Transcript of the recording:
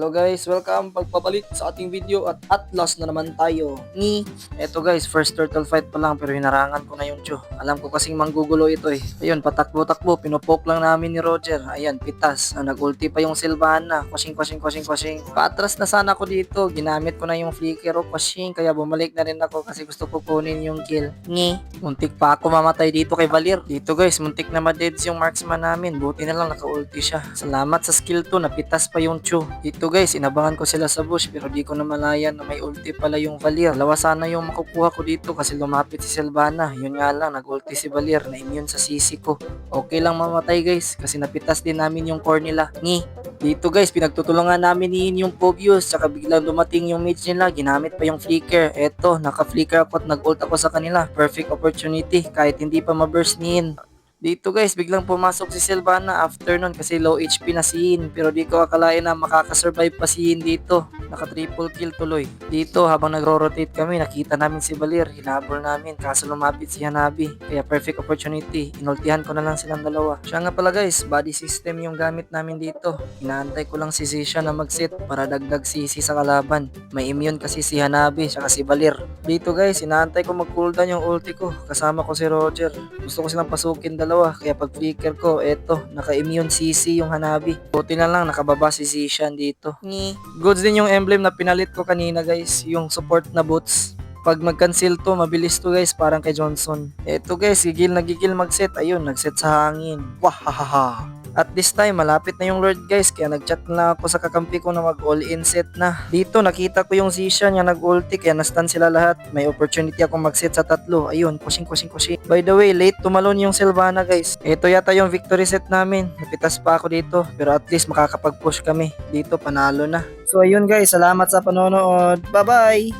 Hello guys, welcome pagpapalit sa ating video at last na naman tayo ni eto guys, first turtle fight pa lang pero hinarangan ko na yung Chu. Alam ko kasing manggugulo ito eh. Ayun, patakbo-takbo, pinopoke lang namin ni Roger. Ayan, pitas. Nag-ulti pa yung Sylvana. Kwasing. Paatras na sana ako dito. Ginamit ko na yung flicker o kwasing kaya bumalik na rin ako kasi gusto ko kunin yung kill. Muntik pa ako mamatay dito kay Valir. Dito guys, muntik na ma-deads yung marksman namin. Buti na lang naka-ulti siya. Salamat sa skill 2, napitas pa yung Chu. Dito guys, inabangan ko sila sa bush pero di ko na malayan na may ulti pala yung Valir. Dalawa sana yung makukuha ko dito kasi lumapit si Sylvana. Yun nga lang, nag-ulti si Valir na immune sa CC ko. Okay lang mamatay guys kasi napitas din namin yung core nila. Dito guys, pinagtutulungan namin ni yung Pobius tsaka biglang dumating yung mage nila. Ginamit pa yung flicker. Eto, naka-flicker ako at nag-ult ako sa kanila. Perfect opportunity kahit hindi pa ma-burst ni Yin. Dito guys, biglang pumasok si Sylvana after nun kasi low HP na si Yin. Pero di ko akalain na makakasurvive pa si Yin dito. Naka triple kill tuloy. Dito habang nagro-rotate kami, nakita namin si Valir. Hinabol namin kaso lumapit si Hanabi. Kaya perfect opportunity. Inultihan ko na lang silang dalawa. Siya nga pala guys, body system yung gamit namin dito. Inaantay ko lang si Zisha na mag-sit para dagdag CC sa kalaban. May immune kasi si Hanabi saka si Valir. Dito guys, inaantay ko mag-cooldown yung ulti ko. Kasama ko si Roger. Gusto ko silang pasukin dalawa kaya pag flicker ko, eto, naka-immune CC yung Hanabi. Buti na lang nakababa si Zishan dito. Goods din yung emblem na pinalit ko kanina guys, yung support na boots. Pag mag-cancel to, mabilis to guys, parang kay Johnson. Eto guys, gigil mag-set. Ayun, nag-set sa hangin. Wahahaha. At this time, malapit na yung Lord guys, kaya nag-chat na ako sa kakampi ko na mag-all-in set na. Dito, nakita ko yung Zishan niya nag-ulti, kaya na-stun sila lahat. May opportunity akong mag-set sa tatlo. Ayun, pushing. By the way, late tumalon yung Sylvana guys. Ito yata yung victory set namin. Napitas pa ako dito, pero at least makakapag-push kami. Dito, panalo na. So ayun guys, salamat sa panonood. Bye-bye!